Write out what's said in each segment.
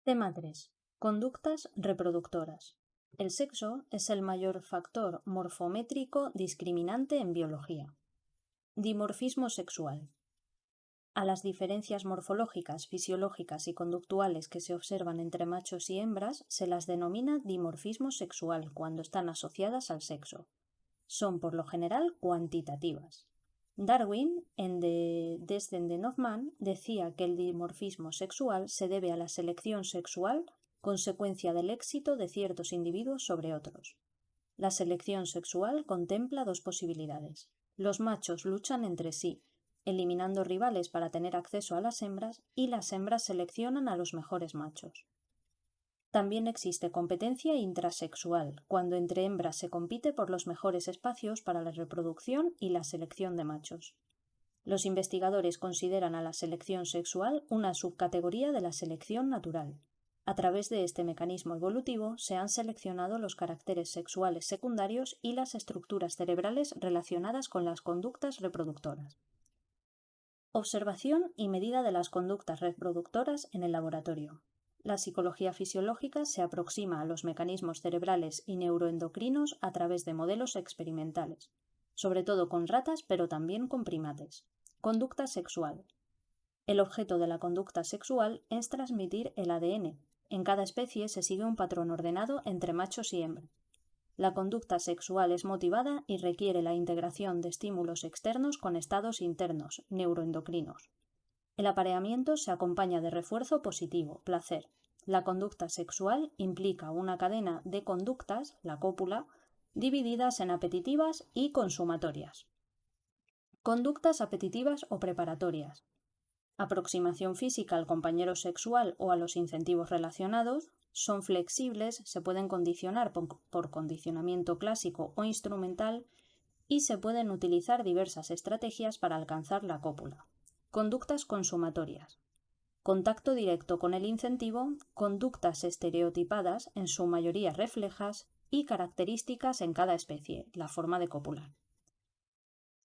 Tema 3. Conductas reproductoras. El sexo es el mayor factor morfométrico discriminante en biología. Dimorfismo sexual. A las diferencias morfológicas, fisiológicas y conductuales que se observan entre machos y hembras se las denomina dimorfismo sexual cuando están asociadas al sexo. Son por lo general cuantitativas. Darwin, en The Descendant of Man, decía que el dimorfismo sexual se debe a la selección sexual, consecuencia del éxito de ciertos individuos sobre otros. La selección sexual contempla dos posibilidades. Los machos luchan entre sí, eliminando rivales para tener acceso a las hembras, y las hembras seleccionan a los mejores machos. También existe competencia intrasexual, cuando entre hembras se compite por los mejores espacios para la reproducción y la selección de machos. Los investigadores consideran a la selección sexual una subcategoría de la selección natural. A través de este mecanismo evolutivo se han seleccionado los caracteres sexuales secundarios y las estructuras cerebrales relacionadas con las conductas reproductoras. Observación y medida de las conductas reproductoras en el laboratorio. La psicología fisiológica se aproxima a los mecanismos cerebrales y neuroendocrinos a través de modelos experimentales, sobre todo con ratas pero también con primates. Conducta sexual. El objeto de la conducta sexual es transmitir el ADN. En cada especie se sigue un patrón ordenado entre machos y hembras. La conducta sexual es motivada y requiere la integración de estímulos externos con estados internos, neuroendocrinos. El apareamiento se acompaña de refuerzo positivo, placer. La conducta sexual implica una cadena de conductas, la cópula, divididas en apetitivas y consumatorias. Conductas apetitivas o preparatorias. Aproximación física al compañero sexual o a los incentivos relacionados. Son flexibles, se pueden condicionar por condicionamiento clásico o instrumental y se pueden utilizar diversas estrategias para alcanzar la cópula. Conductas consumatorias. Contacto directo con el incentivo, conductas estereotipadas, en su mayoría reflejas, y características en cada especie, la forma de copular.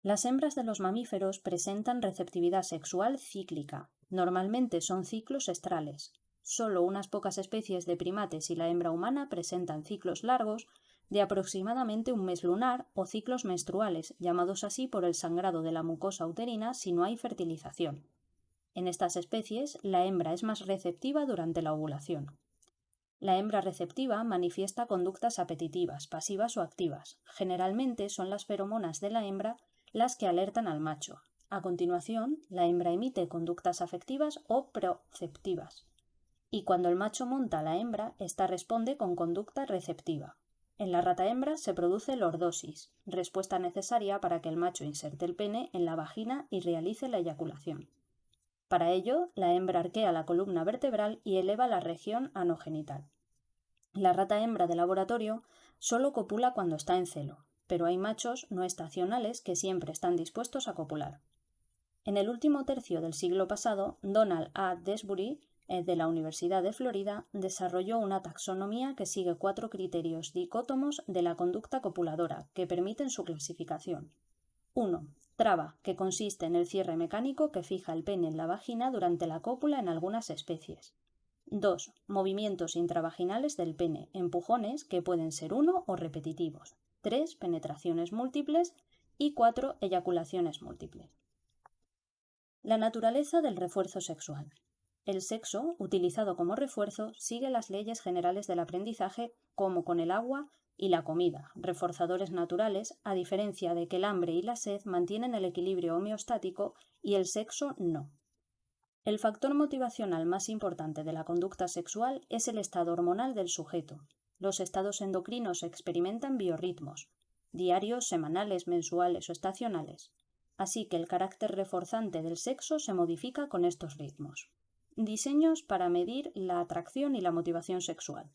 Las hembras de los mamíferos presentan receptividad sexual cíclica. Normalmente son ciclos estrales. Solo unas pocas especies de primates y la hembra humana presentan ciclos largos de aproximadamente un mes lunar o ciclos menstruales, llamados así por el sangrado de la mucosa uterina si no hay fertilización. En estas especies, la hembra es más receptiva durante la ovulación. La hembra receptiva manifiesta conductas apetitivas, pasivas o activas. Generalmente son las feromonas de la hembra las que alertan al macho. A continuación, la hembra emite conductas afectivas o proceptivas. Y cuando el macho monta a la hembra, ésta responde con conducta receptiva. En la rata hembra se produce lordosis, respuesta necesaria para que el macho inserte el pene en la vagina y realice la eyaculación. Para ello, la hembra arquea la columna vertebral y eleva la región anogenital. La rata hembra de laboratorio solo copula cuando está en celo, pero hay machos no estacionales que siempre están dispuestos a copular. En el último tercio del siglo pasado, Donald A. Desbury, de la Universidad de Florida, desarrolló una taxonomía que sigue 4 criterios dicótomos de la conducta copuladora que permiten su clasificación. 1. Traba, que consiste en el cierre mecánico que fija el pene en la vagina durante la cópula en algunas especies. 2. Movimientos intravaginales del pene, empujones que pueden ser uno o repetitivos. 3. Penetraciones múltiples. Y 4. Eyaculaciones múltiples. La naturaleza del refuerzo sexual. El sexo, utilizado como refuerzo, sigue las leyes generales del aprendizaje como con el agua y la comida, reforzadores naturales, a diferencia de que el hambre y la sed mantienen el equilibrio homeostático y el sexo no. El factor motivacional más importante de la conducta sexual es el estado hormonal del sujeto. Los estados endocrinos experimentan biorritmos, diarios, semanales, mensuales o estacionales. Así que el carácter reforzante del sexo se modifica con estos ritmos. Diseños para medir la atracción y la motivación sexual.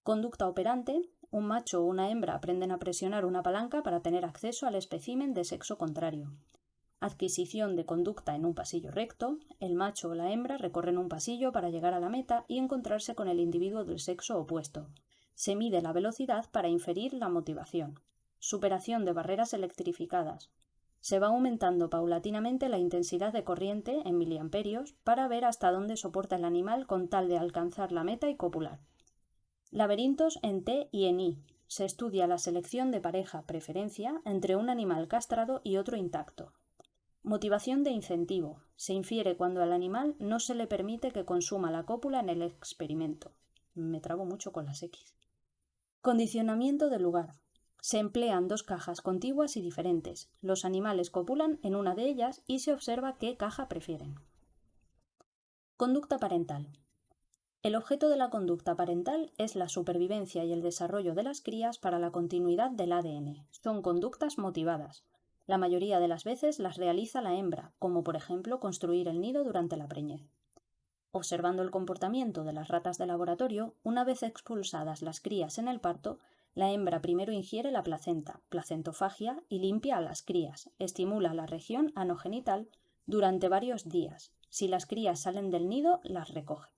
Conducta operante. Un macho o una hembra aprenden a presionar una palanca para tener acceso al espécimen de sexo contrario. Adquisición de conducta en un pasillo recto. El macho o la hembra recorren un pasillo para llegar a la meta y encontrarse con el individuo del sexo opuesto. Se mide la velocidad para inferir la motivación. Superación de barreras electrificadas. Se va aumentando paulatinamente la intensidad de corriente en miliamperios para ver hasta dónde soporta el animal con tal de alcanzar la meta y copular. Laberintos en T y en I. Se estudia la selección de pareja preferencia entre un animal castrado y otro intacto. Motivación de incentivo. Se infiere cuando al animal no se le permite que consuma la cópula en el experimento. Me trabo mucho con las X. Condicionamiento del lugar. Se emplean dos cajas contiguas y diferentes. Los animales copulan en una de ellas y se observa qué caja prefieren. Conducta parental. El objeto de la conducta parental es la supervivencia y el desarrollo de las crías para la continuidad del ADN. Son conductas motivadas. La mayoría de las veces las realiza la hembra, como por ejemplo construir el nido durante la preñez. Observando el comportamiento de las ratas de laboratorio, una vez expulsadas las crías en el parto, la hembra primero ingiere la placenta, placentofagia, y limpia a las crías, estimula la región anogenital durante varios días. Si las crías salen del nido, las recoge.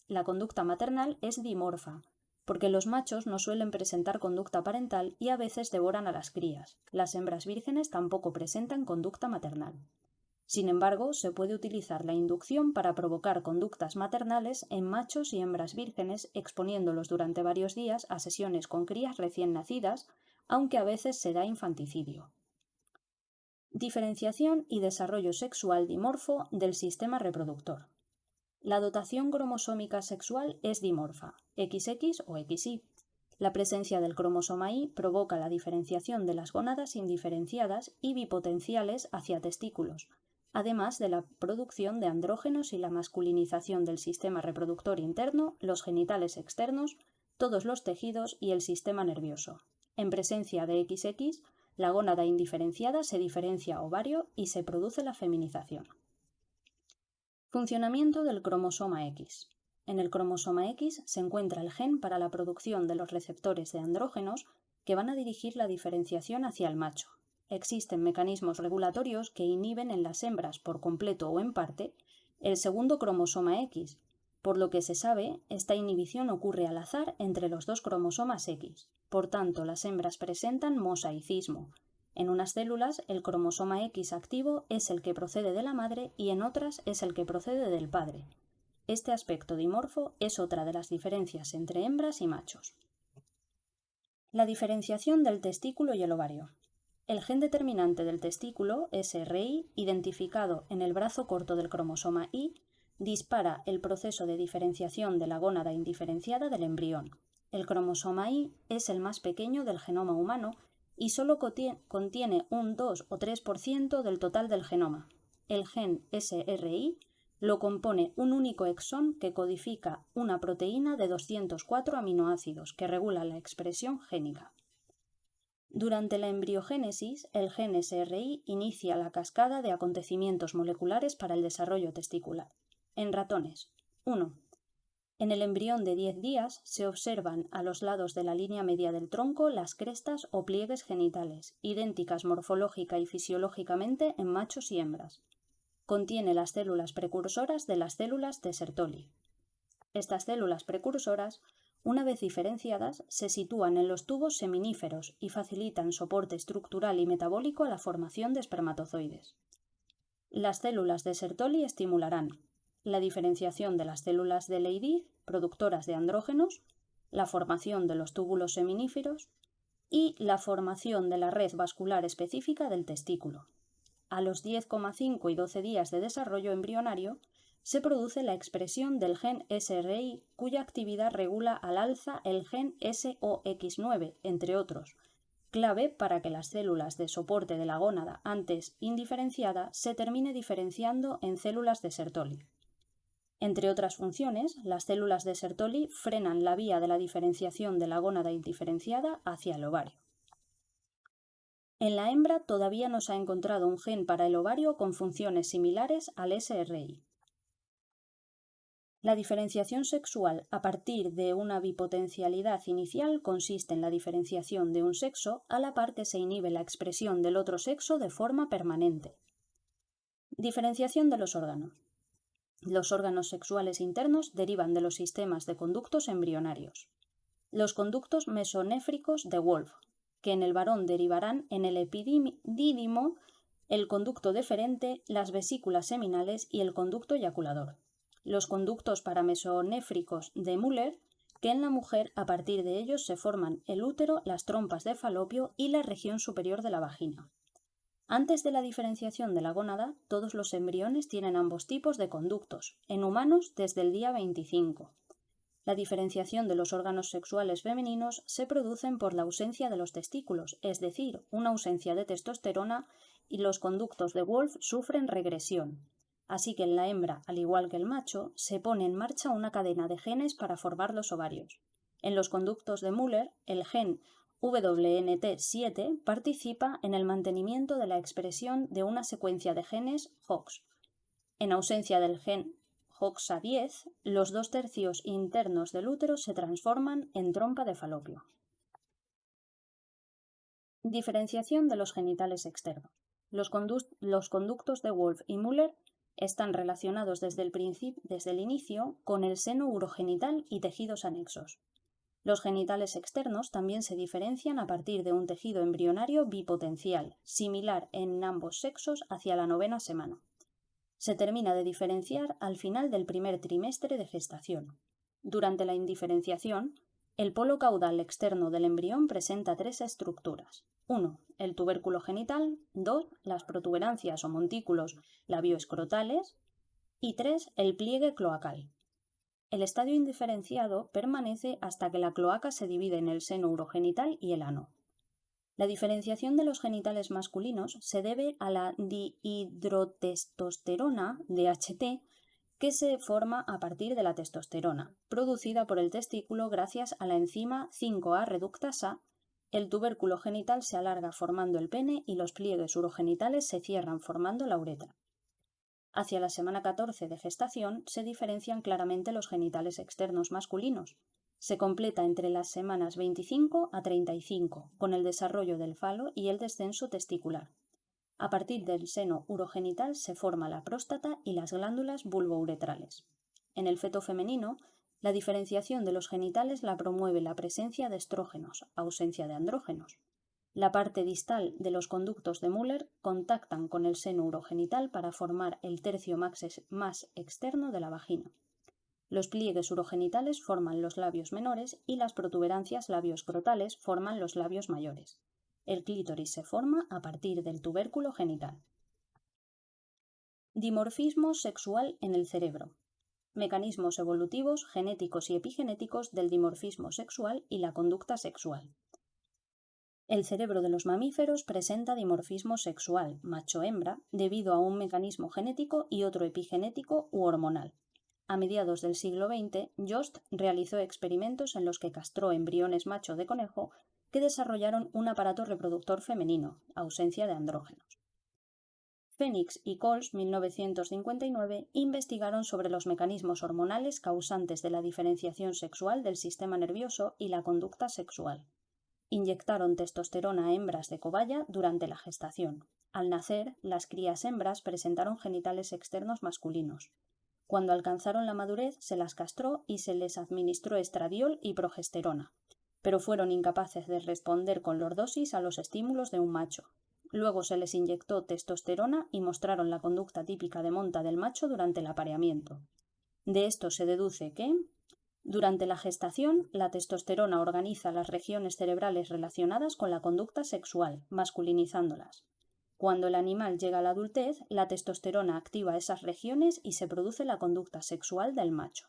La conducta maternal es dimorfa, porque los machos no suelen presentar conducta parental y a veces devoran a las crías. Las hembras vírgenes tampoco presentan conducta maternal. Sin embargo, se puede utilizar la inducción para provocar conductas maternales en machos y hembras vírgenes, exponiéndolos durante varios días a sesiones con crías recién nacidas, aunque a veces se da infanticidio. Diferenciación y desarrollo sexual dimorfo del sistema reproductor. La dotación cromosómica sexual es dimorfa, XX o XY. La presencia del cromosoma Y provoca la diferenciación de las gónadas indiferenciadas y bipotenciales hacia testículos, además de la producción de andrógenos y la masculinización del sistema reproductor interno, los genitales externos, todos los tejidos y el sistema nervioso. En presencia de XX, la gónada indiferenciada se diferencia a ovario y se produce la feminización. Funcionamiento del cromosoma X. En el cromosoma X se encuentra el gen para la producción de los receptores de andrógenos que van a dirigir la diferenciación hacia el macho. Existen mecanismos regulatorios que inhiben en las hembras por completo o en parte el segundo cromosoma X. Por lo que se sabe, esta inhibición ocurre al azar entre los dos cromosomas X. Por tanto, las hembras presentan mosaicismo. En unas células, el cromosoma X activo es el que procede de la madre y en otras es el que procede del padre. Este aspecto dimorfo es otra de las diferencias entre hembras y machos. La diferenciación del testículo y el ovario. El gen determinante del testículo, SRY, identificado en el brazo corto del cromosoma Y, dispara el proceso de diferenciación de la gónada indiferenciada del embrión. El cromosoma Y es el más pequeño del genoma humano y solo contiene un 2 o 3% del total del genoma. El gen SRY lo compone un único exón que codifica una proteína de 204 aminoácidos que regula la expresión génica. Durante la embriogénesis, el gen SRY inicia la cascada de acontecimientos moleculares para el desarrollo testicular. En ratones. 1. En el embrión de 10 días se observan a los lados de la línea media del tronco las crestas o pliegues genitales, idénticas morfológica y fisiológicamente en machos y hembras. Contiene las células precursoras de las células de Sertoli. Estas células precursoras, una vez diferenciadas, se sitúan en los tubos seminíferos y facilitan soporte estructural y metabólico a la formación de espermatozoides. Las células de Sertoli estimularán la diferenciación de las células de Leydig, productoras de andrógenos, la formación de los túbulos seminíferos y la formación de la red vascular específica del testículo. A los 10,5 y 12 días de desarrollo embrionario, se produce la expresión del gen SRY, cuya actividad regula al alza el gen SOX9, entre otros, clave para que las células de soporte de la gónada antes indiferenciada se termine diferenciando en células de Sertoli. Entre otras funciones, las células de Sertoli frenan la vía de la diferenciación de la gónada indiferenciada hacia el ovario. En la hembra todavía no se ha encontrado un gen para el ovario con funciones similares al SRY. La diferenciación sexual a partir de una bipotencialidad inicial consiste en la diferenciación de un sexo a la par que se inhibe la expresión del otro sexo de forma permanente. Diferenciación de los órganos. Los órganos sexuales internos derivan de los sistemas de conductos embrionarios. Los conductos mesonéfricos de Wolff, que en el varón derivarán en el epidídimo el conducto deferente, las vesículas seminales y el conducto eyaculador. Los conductos paramesonéfricos de Müller, que en la mujer a partir de ellos se forman el útero, las trompas de Falopio y la región superior de la vagina. Antes de la diferenciación de la gónada, todos los embriones tienen ambos tipos de conductos, en humanos desde el día 25. La diferenciación de los órganos sexuales femeninos se producen por la ausencia de los testículos, es decir, una ausencia de testosterona, y los conductos de Wolff sufren regresión. Así que en la hembra, al igual que el macho, se pone en marcha una cadena de genes para formar los ovarios. En los conductos de Müller, el gen WNT7 participa en el mantenimiento de la expresión de una secuencia de genes HOX. En ausencia del gen HOXA10, los 2/3 internos del útero se transforman en trompa de Falopio. Diferenciación de los genitales externos. Los conductos de Wolff y Müller están relacionados desde el inicio con el seno urogenital y tejidos anexos. Los genitales externos también se diferencian a partir de un tejido embrionario bipotencial, similar en ambos sexos hacia la 9ª semana. Se termina de diferenciar al final del primer trimestre de gestación. Durante la indiferenciación, el polo caudal externo del embrión presenta 3 estructuras. 1. El tubérculo genital. 2. Las protuberancias o montículos labioescrotales. Y 3. El pliegue cloacal. El estadio indiferenciado permanece hasta que la cloaca se divide en el seno urogenital y el ano. La diferenciación de los genitales masculinos se debe a la dihidrotestosterona, DHT, que se forma a partir de la testosterona, producida por el testículo gracias a la enzima 5A reductasa. El tubérculo genital se alarga formando el pene y los pliegues urogenitales se cierran formando la uretra. Hacia la semana 14 de gestación se diferencian claramente los genitales externos masculinos. Se completa entre las semanas 25 a 35, con el desarrollo del falo y el descenso testicular. A partir del seno urogenital se forma la próstata y las glándulas vulvouretrales. En el feto femenino, la diferenciación de los genitales la promueve la presencia de estrógenos, ausencia de andrógenos. La parte distal de los conductos de Müller contactan con el seno urogenital para formar el tercio más externo de la vagina. Los pliegues urogenitales forman los labios menores y las protuberancias labioescrotales forman los labios mayores. El clítoris se forma a partir del tubérculo genital. Dimorfismo sexual en el cerebro. Mecanismos evolutivos, genéticos y epigenéticos del dimorfismo sexual y la conducta sexual. El cerebro de los mamíferos presenta dimorfismo sexual, macho-hembra, debido a un mecanismo genético y otro epigenético u hormonal. A mediados del siglo XX, Jost realizó experimentos en los que castró embriones macho de conejo que desarrollaron un aparato reproductor femenino, ausencia de andrógenos. Phoenix y Coles, 1959, investigaron sobre los mecanismos hormonales causantes de la diferenciación sexual del sistema nervioso y la conducta sexual. Inyectaron testosterona a hembras de cobaya durante la gestación. Al nacer, las crías hembras presentaron genitales externos masculinos. Cuando alcanzaron la madurez, se las castró y se les administró estradiol y progesterona, pero fueron incapaces de responder con lordosis a los estímulos de un macho. Luego se les inyectó testosterona y mostraron la conducta típica de monta del macho durante el apareamiento. De esto se deduce que durante la gestación, la testosterona organiza las regiones cerebrales relacionadas con la conducta sexual, masculinizándolas. Cuando el animal llega a la adultez, la testosterona activa esas regiones y se produce la conducta sexual del macho.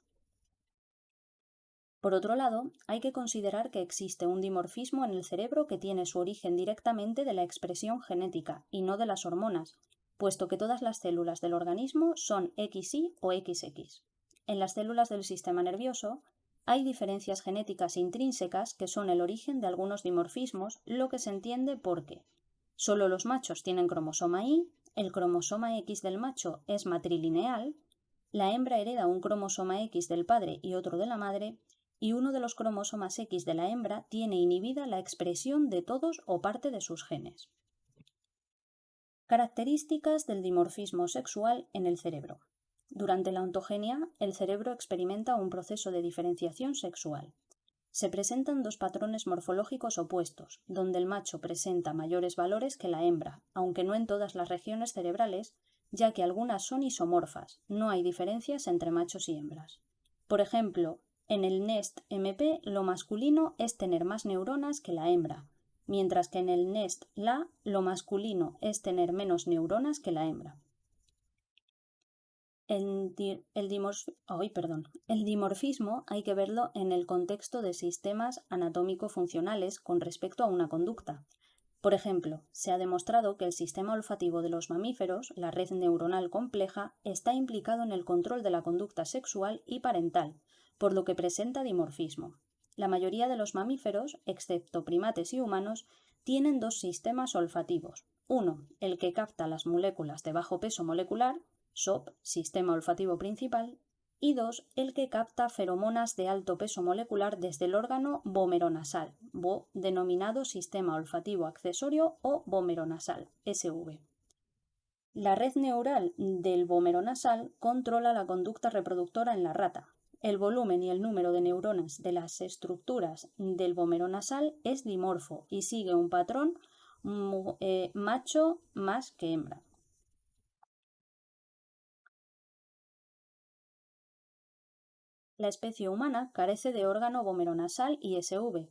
Por otro lado, hay que considerar que existe un dimorfismo en el cerebro que tiene su origen directamente de la expresión genética y no de las hormonas, puesto que todas las células del organismo son XY o XX. En las células del sistema nervioso hay diferencias genéticas intrínsecas que son el origen de algunos dimorfismos, lo que se entiende porque solo los machos tienen cromosoma Y, el cromosoma X del macho es matrilineal, la hembra hereda un cromosoma X del padre y otro de la madre, y uno de los cromosomas X de la hembra tiene inhibida la expresión de todos o parte de sus genes. Características del dimorfismo sexual en el cerebro. Durante la ontogenia, el cerebro experimenta un proceso de diferenciación sexual. Se presentan dos patrones morfológicos opuestos, donde el macho presenta mayores valores que la hembra, aunque no en todas las regiones cerebrales, ya que algunas son isomorfas, no hay diferencias entre machos y hembras. Por ejemplo, en el NEST-MP lo masculino es tener más neuronas que la hembra, mientras que en el NEST-LA lo masculino es tener menos neuronas que la hembra. El dimorfismo hay que verlo en el contexto de sistemas anatómico-funcionales con respecto a una conducta. Por ejemplo, se ha demostrado que el sistema olfativo de los mamíferos, la red neuronal compleja, está implicado en el control de la conducta sexual y parental, por lo que presenta dimorfismo. La mayoría de los mamíferos, excepto primates y humanos, tienen dos sistemas olfativos. Uno, el que capta las moléculas de bajo peso molecular, SOP, sistema olfativo principal, y 2, el que capta feromonas de alto peso molecular desde el órgano vomeronasal, denominado sistema olfativo accesorio o vomeronasal, SV. La red neural del vomeronasal controla la conducta reproductora en la rata. El volumen y el número de neuronas de las estructuras del vomeronasal es dimorfo y sigue un patrón macho más que hembra. La especie humana carece de órgano vomeronasal y SV.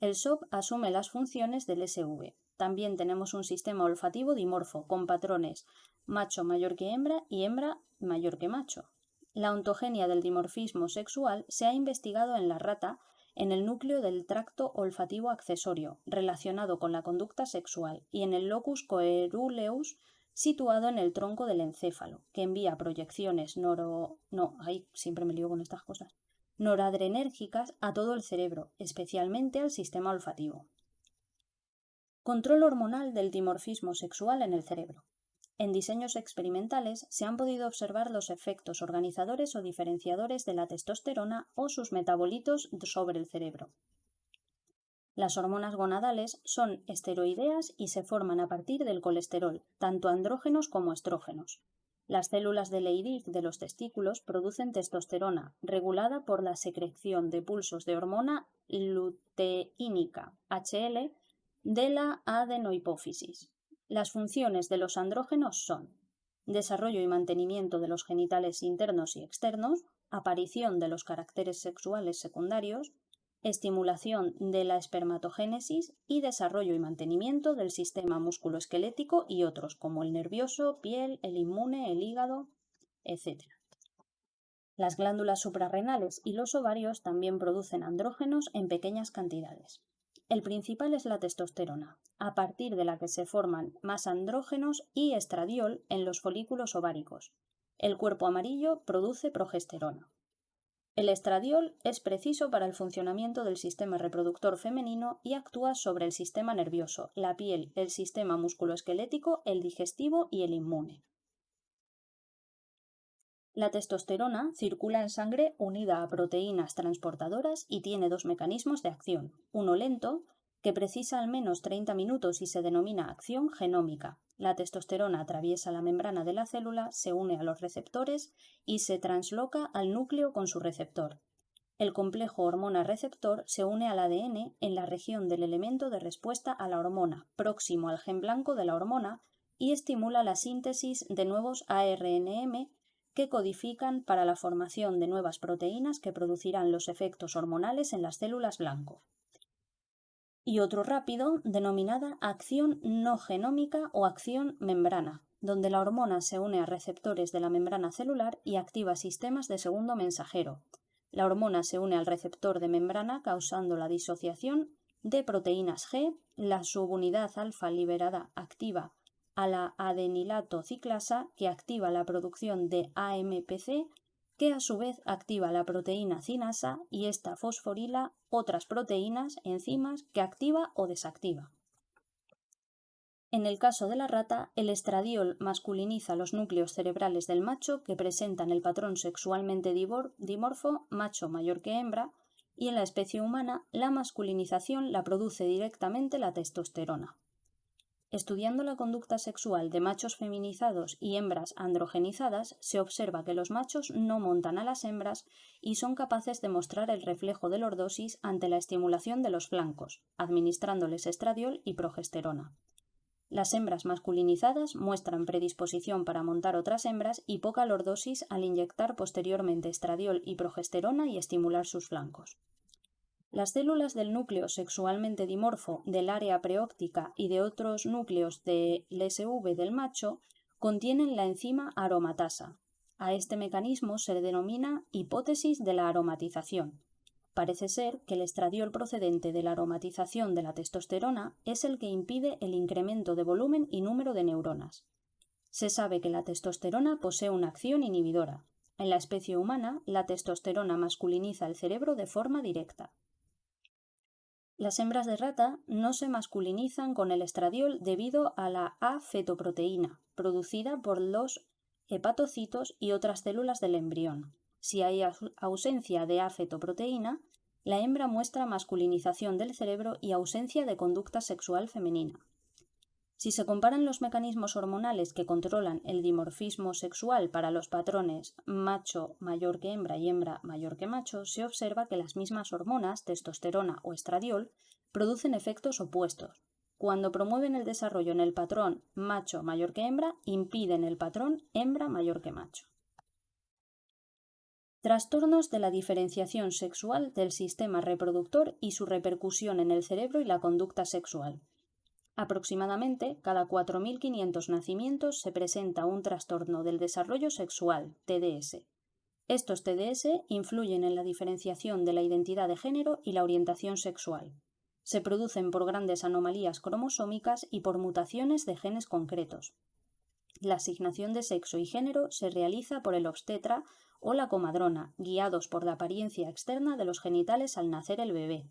El SOP asume las funciones del SV. También tenemos un sistema olfativo dimorfo, con patrones macho mayor que hembra y hembra mayor que macho. La ontogenia del dimorfismo sexual se ha investigado en la rata en el núcleo del tracto olfativo accesorio, relacionado con la conducta sexual, y en el locus coeruleus, situado en el tronco del encéfalo, que envía proyecciones noradrenérgicas a todo el cerebro, especialmente al sistema olfativo. Control hormonal del dimorfismo sexual en el cerebro. En diseños experimentales se han podido observar los efectos organizadores o diferenciadores de la testosterona o sus metabolitos sobre el cerebro. Las hormonas gonadales son esteroideas y se forman a partir del colesterol, tanto andrógenos como estrógenos. Las células de Leydig de los testículos producen testosterona, regulada por la secreción de pulsos de hormona luteínica, HL, de la adenohipófisis. Las funciones de los andrógenos son desarrollo y mantenimiento de los genitales internos y externos, aparición de los caracteres sexuales secundarios, estimulación de la espermatogénesis y desarrollo y mantenimiento del sistema musculoesquelético y otros, como el nervioso, piel, el inmune, el hígado, etc. Las glándulas suprarrenales y los ovarios también producen andrógenos en pequeñas cantidades. El principal es la testosterona, a partir de la que se forman más andrógenos y estradiol en los folículos ováricos. El cuerpo amarillo produce progesterona. El estradiol es preciso para el funcionamiento del sistema reproductor femenino y actúa sobre el sistema nervioso, la piel, el sistema musculoesquelético, el digestivo y el inmune. La testosterona circula en sangre unida a proteínas transportadoras y tiene dos mecanismos de acción, uno lento, que precisa al menos 30 minutos y se denomina acción genómica. La testosterona atraviesa la membrana de la célula, se une a los receptores y se transloca al núcleo con su receptor. El complejo hormona-receptor se une al ADN en la región del elemento de respuesta a la hormona, próximo al gen blanco de la hormona, y estimula la síntesis de nuevos ARNM que codifican para la formación de nuevas proteínas que producirán los efectos hormonales en las células blanco. Y otro rápido, denominada acción no genómica o acción membrana, donde la hormona se une a receptores de la membrana celular y activa sistemas de segundo mensajero. La hormona se une al receptor de membrana causando la disociación de proteínas G, la subunidad alfa liberada activa a la adenilato ciclasa que activa la producción de AMPC, que a su vez activa la proteína cinasa y esta fosforila otras proteínas, enzimas, que activa o desactiva. En el caso de la rata, el estradiol masculiniza los núcleos cerebrales del macho que presentan el patrón sexualmente dimorfo, macho mayor que hembra, y en la especie humana la masculinización la produce directamente la testosterona. Estudiando la conducta sexual de machos feminizados y hembras androgenizadas, se observa que los machos no montan a las hembras y son capaces de mostrar el reflejo de lordosis ante la estimulación de los flancos, administrándoles estradiol y progesterona. Las hembras masculinizadas muestran predisposición para montar otras hembras y poca lordosis al inyectar posteriormente estradiol y progesterona y estimular sus flancos. Las células del núcleo sexualmente dimorfo del área preóptica y de otros núcleos del SV del macho contienen la enzima aromatasa. A este mecanismo se le denomina hipótesis de la aromatización. Parece ser que el estradiol procedente de la aromatización de la testosterona es el que impide el incremento de volumen y número de neuronas. Se sabe que la testosterona posee una acción inhibidora. En la especie humana, la testosterona masculiniza el cerebro de forma directa. Las hembras de rata no se masculinizan con el estradiol debido a la A-fetoproteína, producida por los hepatocitos y otras células del embrión. Si hay ausencia de A-fetoproteína, la hembra muestra masculinización del cerebro y ausencia de conducta sexual femenina. Si se comparan los mecanismos hormonales que controlan el dimorfismo sexual para los patrones macho mayor que hembra y hembra mayor que macho, se observa que las mismas hormonas, testosterona o estradiol, producen efectos opuestos. Cuando promueven el desarrollo en el patrón macho mayor que hembra, impiden el patrón hembra mayor que macho. Trastornos de la diferenciación sexual del sistema reproductor y su repercusión en el cerebro y la conducta sexual. Aproximadamente cada 4.500 nacimientos se presenta un trastorno del desarrollo sexual, TDS. Estos TDS influyen en la diferenciación de la identidad de género y la orientación sexual. Se producen por grandes anomalías cromosómicas y por mutaciones de genes concretos. La asignación de sexo y género se realiza por el obstetra o la comadrona, guiados por la apariencia externa de los genitales al nacer el bebé.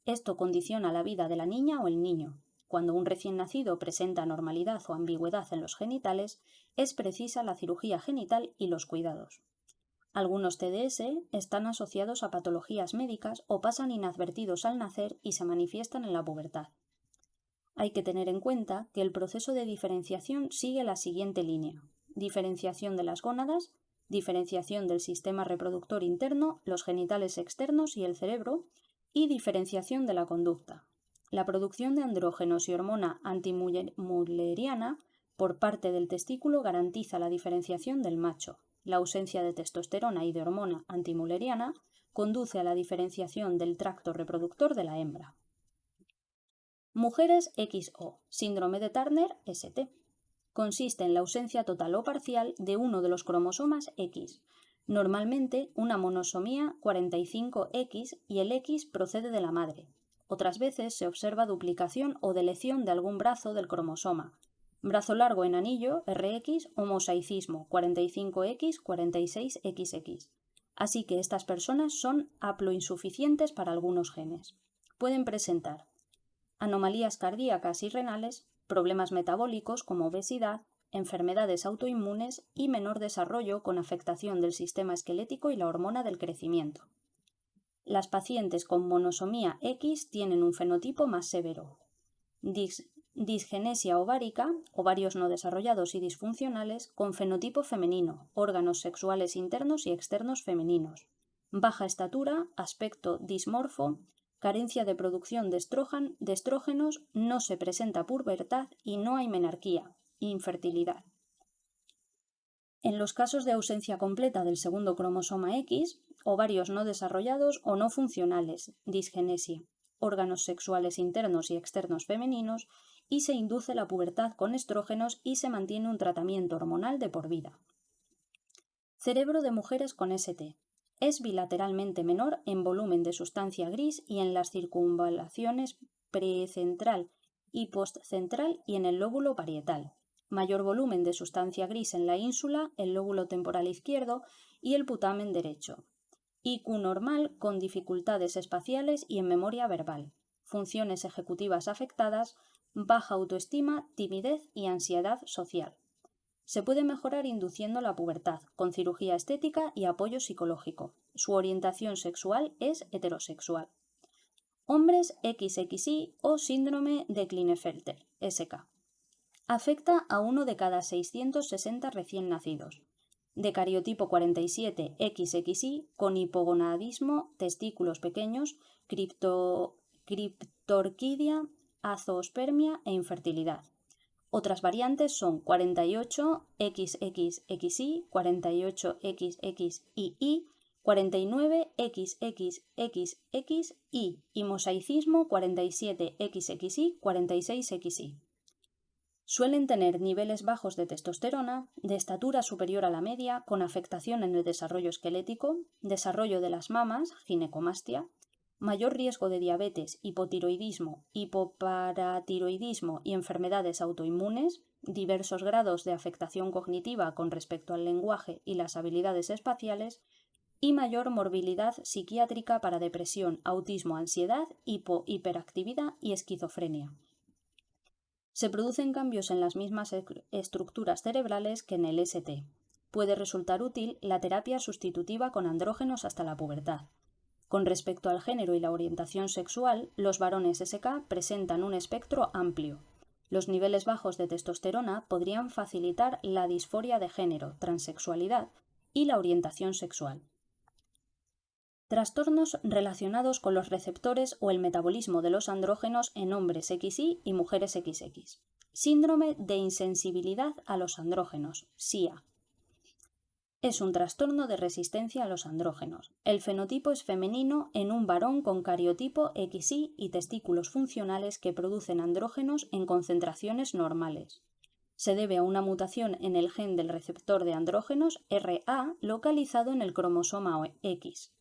Esto condiciona la vida de la niña o el niño. Cuando un recién nacido presenta anormalidad o ambigüedad en los genitales, es precisa la cirugía genital y los cuidados. Algunos TDS están asociados a patologías médicas o pasan inadvertidos al nacer y se manifiestan en la pubertad. Hay que tener en cuenta que el proceso de diferenciación sigue la siguiente línea: diferenciación de las gónadas, diferenciación del sistema reproductor interno, los genitales externos y el cerebro, y diferenciación de la conducta. La producción de andrógenos y hormona antimulleriana por parte del testículo garantiza la diferenciación del macho. La ausencia de testosterona y de hormona antimulleriana conduce a la diferenciación del tracto reproductor de la hembra. Mujeres XO, síndrome de Turner ST. Consiste en la ausencia total o parcial de uno de los cromosomas X, normalmente una monosomía 45X, y el X procede de la madre. Otras veces se observa duplicación o deleción de algún brazo del cromosoma, brazo largo en anillo RX o mosaicismo 45X, 46XX. Así que estas personas son haploinsuficientes para algunos genes. Pueden presentar anomalías cardíacas y renales, problemas metabólicos como obesidad, enfermedades autoinmunes y menor desarrollo con afectación del sistema esquelético y la hormona del crecimiento. Las pacientes con monosomía X tienen un fenotipo más severo. Disgenesia ovárica, ovarios no desarrollados y disfuncionales, con fenotipo femenino, órganos sexuales internos y externos femeninos. Baja estatura, aspecto dismorfo, carencia de producción de estrógenos, no se presenta pubertad y no hay menarquía, infertilidad. En los casos de ausencia completa del segundo cromosoma X, ovarios no desarrollados o no funcionales, disgenesia, órganos sexuales internos y externos femeninos, y se induce la pubertad con estrógenos y se mantiene un tratamiento hormonal de por vida. Cerebro de mujeres con ST. Es bilateralmente menor en volumen de sustancia gris y en las circunvalaciones precentral y postcentral y en el lóbulo parietal. Mayor volumen de sustancia gris en la ínsula, el lóbulo temporal izquierdo y el putamen derecho. IQ normal con dificultades espaciales y en memoria verbal. Funciones ejecutivas afectadas, baja autoestima, timidez y ansiedad social. Se puede mejorar induciendo la pubertad, con cirugía estética y apoyo psicológico. Su orientación sexual es heterosexual. Hombres XXI o síndrome de Klinefelter, SK. Afecta a 1 de cada 660 recién nacidos. De cariotipo 47 XXI, con hipogonadismo, testículos pequeños, criptorquidia, azoospermia e infertilidad. Otras variantes son 48XXXI, 48XXII, 49XXXXI y mosaicismo 47XXI, 46XI. Suelen tener niveles bajos de testosterona, de estatura superior a la media, con afectación en el desarrollo esquelético, desarrollo de las mamas, ginecomastia, mayor riesgo de diabetes, hipotiroidismo, hipoparatiroidismo y enfermedades autoinmunes, diversos grados de afectación cognitiva con respecto al lenguaje y las habilidades espaciales, y mayor morbilidad psiquiátrica para depresión, autismo, ansiedad, hiperactividad y esquizofrenia. Se producen cambios en las mismas estructuras cerebrales que en el ST. Puede resultar útil la terapia sustitutiva con andrógenos hasta la pubertad. Con respecto al género y la orientación sexual, los varones SK presentan un espectro amplio. Los niveles bajos de testosterona podrían facilitar la disforia de género, transexualidad y la orientación sexual. Trastornos relacionados con los receptores o el metabolismo de los andrógenos en hombres XY y mujeres XX. Síndrome de insensibilidad a los andrógenos, SIA. Es un trastorno de resistencia a los andrógenos. El fenotipo es femenino en un varón con cariotipo XY y testículos funcionales que producen andrógenos en concentraciones normales. Se debe a una mutación en el gen del receptor de andrógenos RA localizado en el cromosoma X.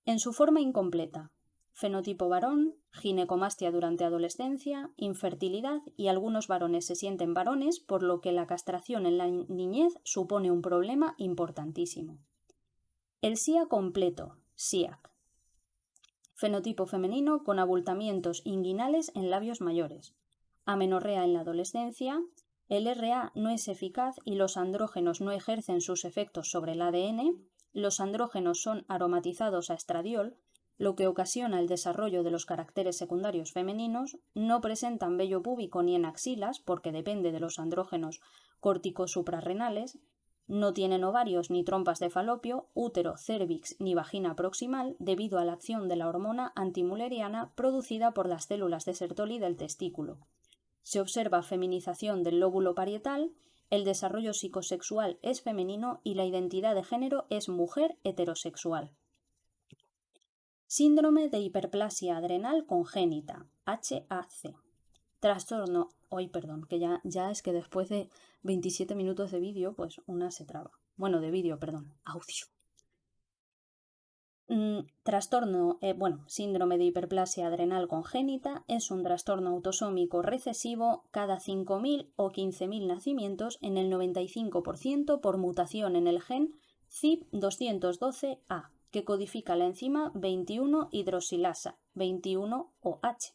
En su forma incompleta, fenotipo varón, ginecomastia durante adolescencia, infertilidad y algunos varones se sienten varones, por lo que la castración en la niñez supone un problema importantísimo. El SIA completo, SIAC. Fenotipo femenino con abultamientos inguinales en labios mayores. Amenorrea en la adolescencia. El RA no es eficaz y los andrógenos no ejercen sus efectos sobre el ADN. Los andrógenos son aromatizados a estradiol, lo que ocasiona el desarrollo de los caracteres secundarios femeninos. No presentan vello púbico ni en axilas, porque depende de los andrógenos córtico-suprarrenales. No tienen ovarios ni trompas de falopio, útero, cérvix ni vagina proximal, debido a la acción de la hormona antimuleriana producida por las células de Sertoli del testículo. Se observa feminización del lóbulo parietal. El desarrollo psicosexual es femenino y la identidad de género es mujer heterosexual. Síndrome de hiperplasia adrenal congénita, HAC. Trastorno, que ya es que después de 27 minutos de vídeo, pues una se traba. Bueno, de vídeo, audio. Síndrome de hiperplasia adrenal congénita es un trastorno autosómico recesivo cada 5.000 o 15.000 nacimientos, en el 95% por mutación en el gen CYP212A, que codifica la enzima 21-hidroxilasa, 21-OH.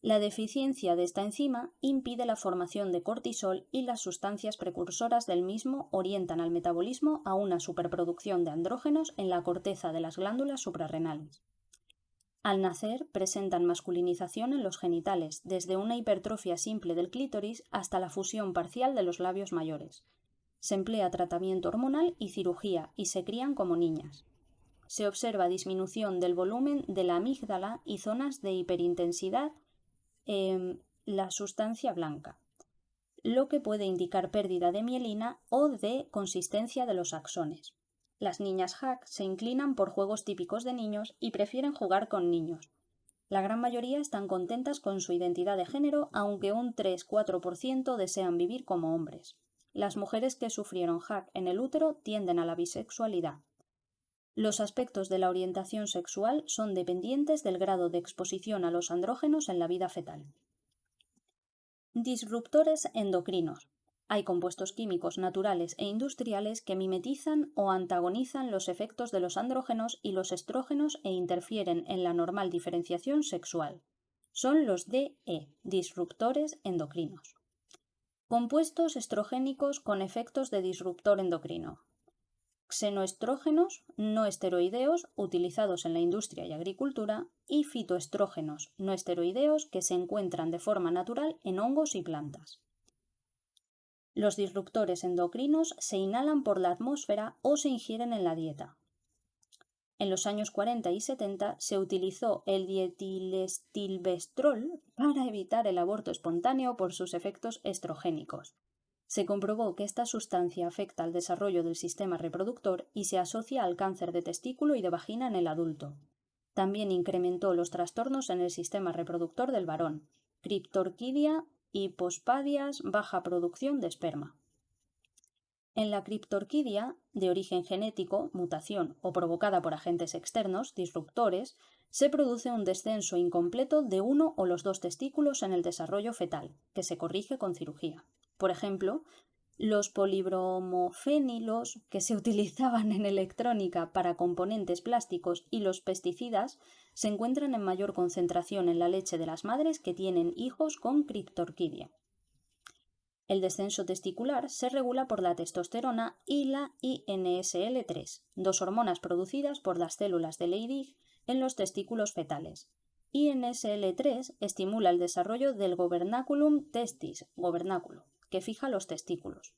La deficiencia de esta enzima impide la formación de cortisol y las sustancias precursoras del mismo orientan al metabolismo a una superproducción de andrógenos en la corteza de las glándulas suprarrenales. Al nacer presentan masculinización en los genitales, desde una hipertrofia simple del clítoris hasta la fusión parcial de los labios mayores. Se emplea tratamiento hormonal y cirugía y se crían como niñas. Se observa disminución del volumen de la amígdala y zonas de hiperintensidad la sustancia blanca, lo que puede indicar pérdida de mielina o de consistencia de los axones. Las niñas HAC se inclinan por juegos típicos de niños y prefieren jugar con niños. La gran mayoría están contentas con su identidad de género, aunque un 3-4% desean vivir como hombres. Las mujeres que sufrieron HAC en el útero tienden a la bisexualidad. Los aspectos de la orientación sexual son dependientes del grado de exposición a los andrógenos en la vida fetal. Disruptores endocrinos. Hay compuestos químicos naturales e industriales que mimetizan o antagonizan los efectos de los andrógenos y los estrógenos e interfieren en la normal diferenciación sexual. Son los DE, disruptores endocrinos. Compuestos estrogénicos con efectos de disruptor endocrino. Xenoestrógenos no esteroideos utilizados en la industria y agricultura y fitoestrógenos no esteroideos que se encuentran de forma natural en hongos y plantas. Los disruptores endocrinos se inhalan por la atmósfera o se ingieren en la dieta. En los años 40 y 70 se utilizó el dietilestilbestrol para evitar el aborto espontáneo por sus efectos estrogénicos. Se comprobó que esta sustancia afecta al desarrollo del sistema reproductor y se asocia al cáncer de testículo y de vagina en el adulto. También incrementó los trastornos en el sistema reproductor del varón, criptorquidia, hipospadias, baja producción de esperma. En la criptorquidia, de origen genético, mutación o provocada por agentes externos, disruptores, se produce un descenso incompleto de uno o los dos testículos en el desarrollo fetal, que se corrige con cirugía. Por ejemplo, los polibromofénilos que se utilizaban en electrónica para componentes plásticos y los pesticidas se encuentran en mayor concentración en la leche de las madres que tienen hijos con criptorquidia. El descenso testicular se regula por la testosterona y la INSL3, dos hormonas producidas por las células de Leydig en los testículos fetales. INSL3 estimula el desarrollo del gobernaculum testis, gobernáculo, que fija los testículos.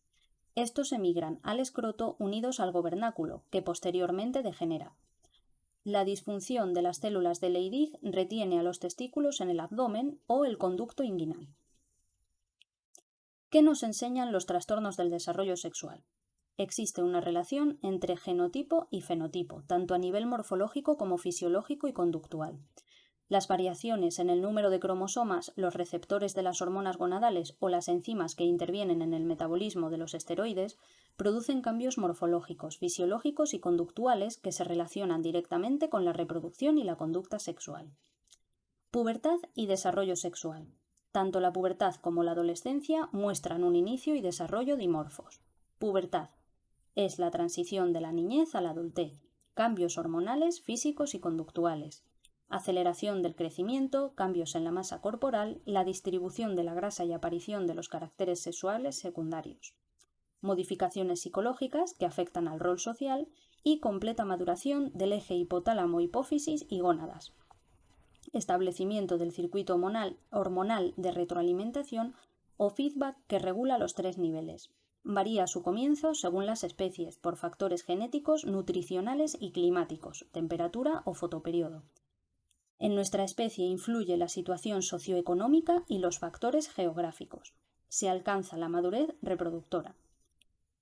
Estos emigran al escroto unidos al gobernáculo, que posteriormente degenera. La disfunción de las células de Leydig retiene a los testículos en el abdomen o el conducto inguinal. ¿Qué nos enseñan los trastornos del desarrollo sexual? Existe una relación entre genotipo y fenotipo, tanto a nivel morfológico como fisiológico y conductual. Las variaciones en el número de cromosomas, los receptores de las hormonas gonadales o las enzimas que intervienen en el metabolismo de los esteroides producen cambios morfológicos, fisiológicos y conductuales que se relacionan directamente con la reproducción y la conducta sexual. Pubertad y desarrollo sexual. Tanto la pubertad como la adolescencia muestran un inicio y desarrollo dimorfos. Pubertad es la transición de la niñez a la adultez, cambios hormonales, físicos y conductuales, aceleración del crecimiento, cambios en la masa corporal, la distribución de la grasa y aparición de los caracteres sexuales secundarios, modificaciones psicológicas que afectan al rol social y completa maduración del eje hipotálamo-hipófisis y gónadas. Establecimiento del circuito hormonal de retroalimentación o feedback que regula los tres niveles. Varía su comienzo según las especies, por factores genéticos, nutricionales y climáticos, temperatura o fotoperiodo. En nuestra especie influye la situación socioeconómica y los factores geográficos. Se alcanza la madurez reproductora.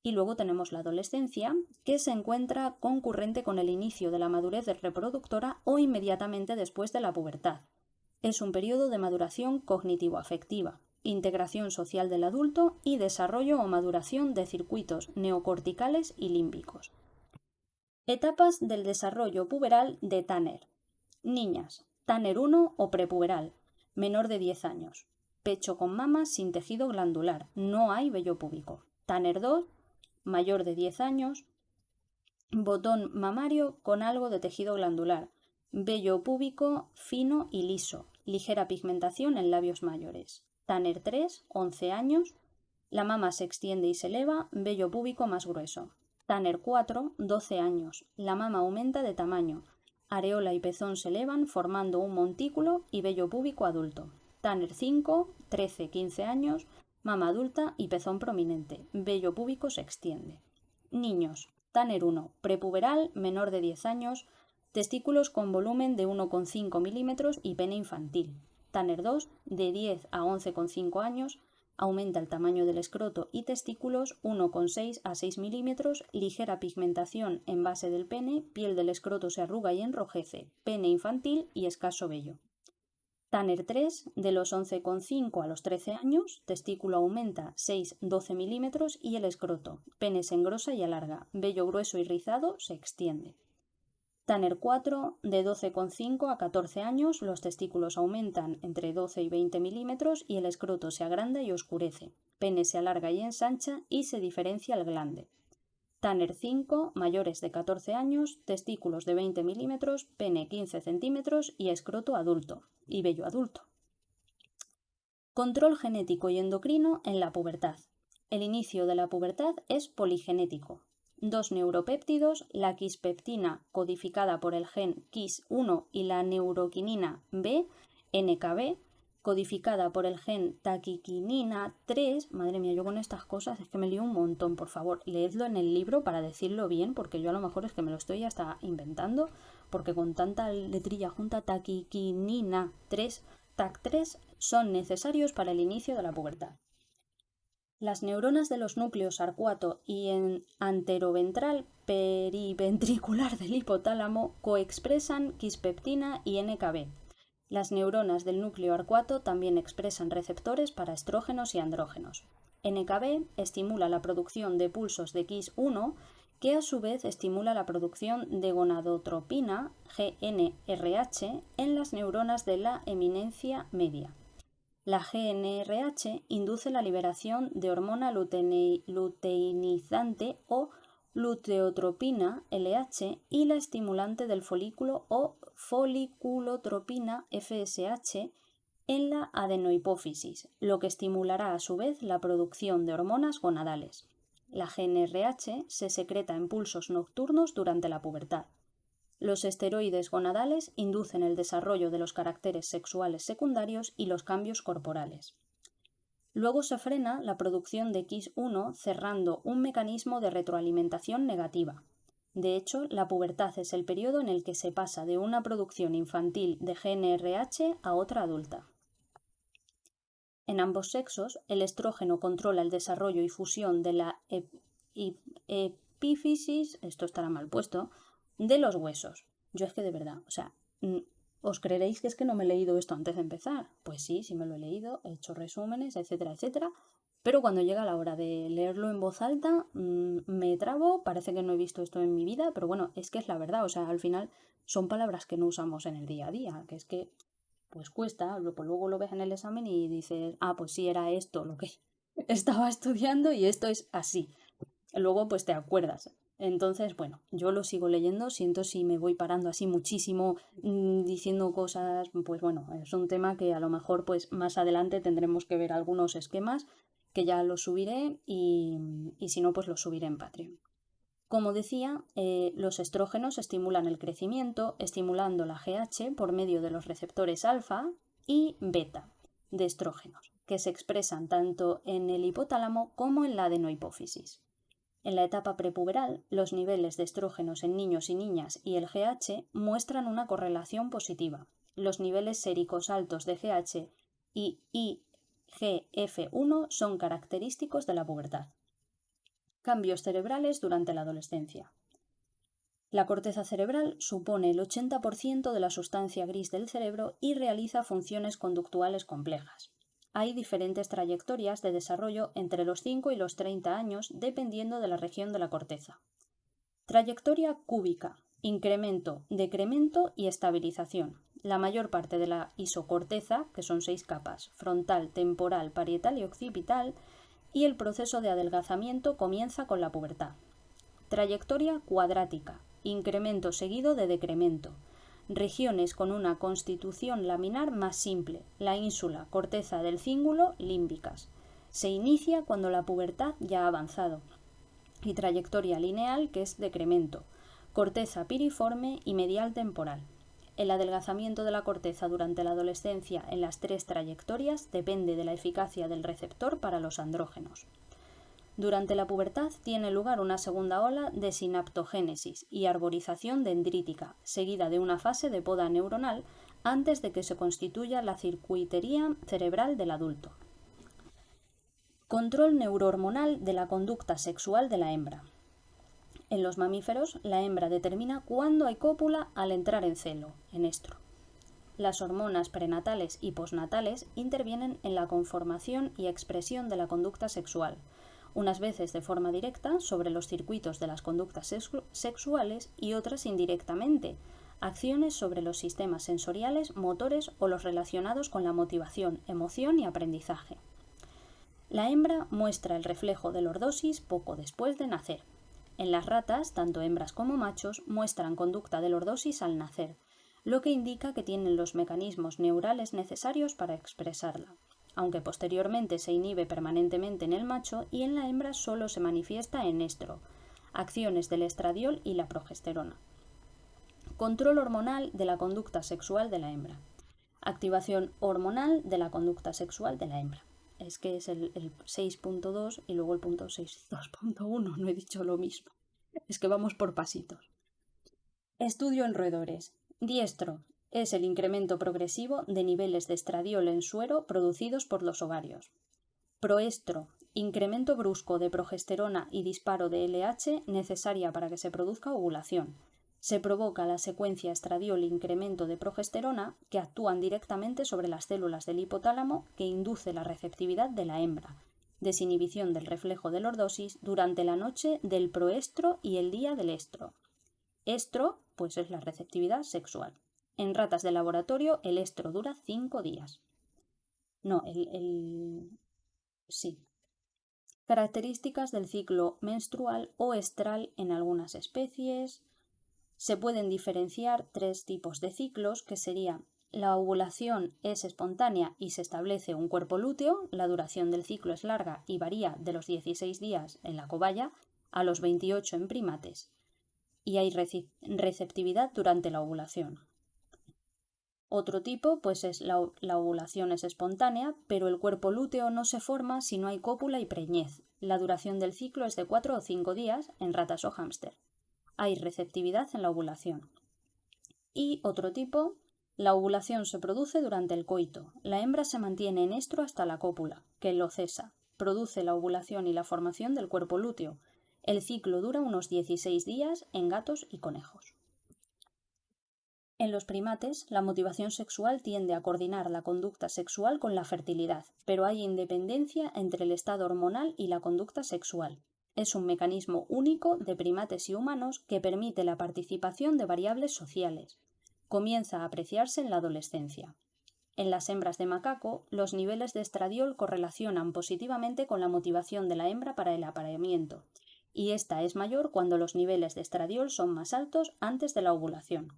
Y luego tenemos la adolescencia, que se encuentra concurrente con el inicio de la madurez reproductora o inmediatamente después de la pubertad. Es un periodo de maduración cognitivo-afectiva, integración social del adulto y desarrollo o maduración de circuitos neocorticales y límbicos. Etapas del desarrollo puberal de Tanner. Niñas, Tanner 1 o prepuberal, menor de 10 años. Pecho con mamas sin tejido glandular, no hay vello púbico. Tanner 2, mayor de 10 años, botón mamario con algo de tejido glandular, vello púbico fino y liso, ligera pigmentación en labios mayores. Tanner 3, 11 años, la mama se extiende y se eleva, vello púbico más grueso. Tanner 4, 12 años, la mama aumenta de tamaño, areola y pezón se elevan formando un montículo y vello púbico adulto. Tanner 5, 13, 15 años, mama adulta y pezón prominente, vello púbico se extiende. Niños, Tanner 1, prepuberal, menor de 10 años, testículos con volumen de 1,5 milímetros y pene infantil. Tanner 2, de 10 a 11,5 años, aumenta el tamaño del escroto y testículos 1,6 a 6 milímetros, ligera pigmentación en base del pene, piel del escroto se arruga y enrojece, pene infantil y escaso vello. Tanner 3, de los 11,5 a los 13 años, testículo aumenta 6-12 milímetros y el escroto, pene se engrosa y alarga, vello grueso y rizado se extiende. Tanner 4, de 12,5 a 14 años, los testículos aumentan entre 12 y 20 milímetros y el escroto se agranda y oscurece, pene se alarga y ensancha y se diferencia el glande. Tanner 5, mayores de 14 años, testículos de 20 milímetros, pene 15 centímetros y escroto adulto, y vello adulto. Control genético y endocrino en la pubertad. El inicio de la pubertad es poligenético. Dos neuropéptidos, la quispeptina codificada por el gen KIS1 y la neuroquinina B, NKB, codificada por el gen taquiquinina 3. Madre mía, yo con estas cosas es que me lío un montón, por favor, leedlo en el libro para decirlo bien, porque yo a lo mejor es que me lo estoy hasta inventando, porque con tanta letrilla junta, taquiquinina 3, TAC3, son necesarios para el inicio de la pubertad. Las neuronas de los núcleos arcuato y en anteroventral periventricular del hipotálamo coexpresan quispeptina y NKB. Las neuronas del núcleo arcuato también expresan receptores para estrógenos y andrógenos. NKB estimula la producción de pulsos de Kis1, que a su vez estimula la producción de gonadotropina, GnRH, en las neuronas de la eminencia media. La GnRH induce la liberación de hormona luteinizante o luteotropina LH y la estimulante del folículo o foliculotropina FSH en la adenohipófisis, lo que estimulará a su vez la producción de hormonas gonadales. La GnRH se secreta en pulsos nocturnos durante la pubertad. Los esteroides gonadales inducen el desarrollo de los caracteres sexuales secundarios y los cambios corporales. Luego se frena la producción de Kis1 cerrando un mecanismo de retroalimentación negativa. De hecho, la pubertad es el periodo en el que se pasa de una producción infantil de GnRH a otra adulta. En ambos sexos, el estrógeno controla el desarrollo y fusión de la epífisis, esto estará mal puesto, de los huesos. Yo es que de verdad, ¿os creeréis que es que no me he leído esto antes de empezar? Pues sí, sí me lo he leído, he hecho resúmenes, etcétera, etcétera, pero cuando llega la hora de leerlo en voz alta, me trabo, parece que no he visto esto en mi vida, pero bueno, es que es la verdad, al final son palabras que no usamos en el día a día, que es que pues cuesta, pues luego lo ves en el examen y dices, pues sí era esto lo que estaba estudiando y esto es así. Luego pues te acuerdas. Entonces, bueno, yo lo sigo leyendo, siento si me voy parando así muchísimo diciendo cosas, pues bueno, es un tema que a lo mejor pues más adelante tendremos que ver algunos esquemas que ya los subiré y si no pues los subiré en Patreon. Como decía, los estrógenos estimulan el crecimiento, estimulando la GH por medio de los receptores alfa y beta de estrógenos, que se expresan tanto en el hipotálamo como en la adenohipófisis. En la etapa prepuberal, los niveles de estrógenos en niños y niñas y el GH muestran una correlación positiva. Los niveles séricos altos de GH y IGF-1 son característicos de la pubertad. Cambios cerebrales durante la adolescencia. La corteza cerebral supone el 80% de la sustancia gris del cerebro y realiza funciones conductuales complejas. Hay diferentes trayectorias de desarrollo entre los 5 y los 30 años dependiendo de la región de la corteza. Trayectoria cúbica, incremento, decremento y estabilización. La mayor parte de la isocorteza, que son 6 capas, frontal, temporal, parietal y occipital, y el proceso de adelgazamiento comienza con la pubertad. Trayectoria cuadrática, incremento seguido de decremento. Regiones con una constitución laminar más simple, la ínsula, corteza del cíngulo, límbicas. Se inicia cuando la pubertad ya ha avanzado. Y trayectoria lineal, que es decremento, corteza piriforme y medial temporal. El adelgazamiento de la corteza durante la adolescencia en las 3 trayectorias depende de la eficacia del receptor para los andrógenos. Durante la pubertad tiene lugar una segunda ola de sinaptogénesis y arborización dendrítica, seguida de una fase de poda neuronal antes de que se constituya la circuitería cerebral del adulto. Control neurohormonal de la conducta sexual de la hembra. En los mamíferos, la hembra determina cuándo hay cópula al entrar en celo, en estro. Las hormonas prenatales y postnatales intervienen en la conformación y expresión de la conducta sexual, unas veces de forma directa sobre los circuitos de las conductas sexuales y otras indirectamente, acciones sobre los sistemas sensoriales, motores o los relacionados con la motivación, emoción y aprendizaje. La hembra muestra el reflejo de lordosis poco después de nacer. En las ratas, tanto hembras como machos muestran conducta de lordosis al nacer, lo que indica que tienen los mecanismos neurales necesarios para expresarla, aunque posteriormente se inhibe permanentemente en el macho y en la hembra solo se manifiesta en estro, acciones del estradiol y la progesterona. Control hormonal de la conducta sexual de la hembra. Activación hormonal de la conducta sexual de la hembra. Es que es el 6.2 y luego el punto 6.2.1, no he dicho lo mismo. Es que vamos por pasitos. Estudio en roedores. Diestro. Es el incremento progresivo de niveles de estradiol en suero producidos por los ovarios. Proestro. Incremento brusco de progesterona y disparo de LH necesaria para que se produzca ovulación. Se provoca la secuencia estradiol-incremento de progesterona que actúan directamente sobre las células del hipotálamo que induce la receptividad de la hembra. Desinhibición del reflejo de lordosis durante la noche del proestro y el día del estro. Estro, pues es la receptividad sexual. En ratas de laboratorio el estro dura 5 días. No, sí. Características del ciclo menstrual o estral en algunas especies. Se pueden diferenciar 3 tipos de ciclos, que sería: la ovulación es espontánea y se establece un cuerpo lúteo, la duración del ciclo es larga y varía de los 16 días en la cobaya a los 28 en primates, y hay receptividad durante la ovulación. Otro tipo, pues es la ovulación es espontánea, pero el cuerpo lúteo no se forma si no hay cópula y preñez. La duración del ciclo es de 4 o 5 días en ratas o hámster. Hay receptividad en la ovulación. Y otro tipo, la ovulación se produce durante el coito. La hembra se mantiene en estro hasta la cópula, que lo cesa. Produce la ovulación y la formación del cuerpo lúteo. El ciclo dura unos 16 días en gatos y conejos. En los primates, la motivación sexual tiende a coordinar la conducta sexual con la fertilidad, pero hay independencia entre el estado hormonal y la conducta sexual. Es un mecanismo único de primates y humanos que permite la participación de variables sociales. Comienza a apreciarse en la adolescencia. En las hembras de macaco, los niveles de estradiol correlacionan positivamente con la motivación de la hembra para el apareamiento, y esta es mayor cuando los niveles de estradiol son más altos antes de la ovulación.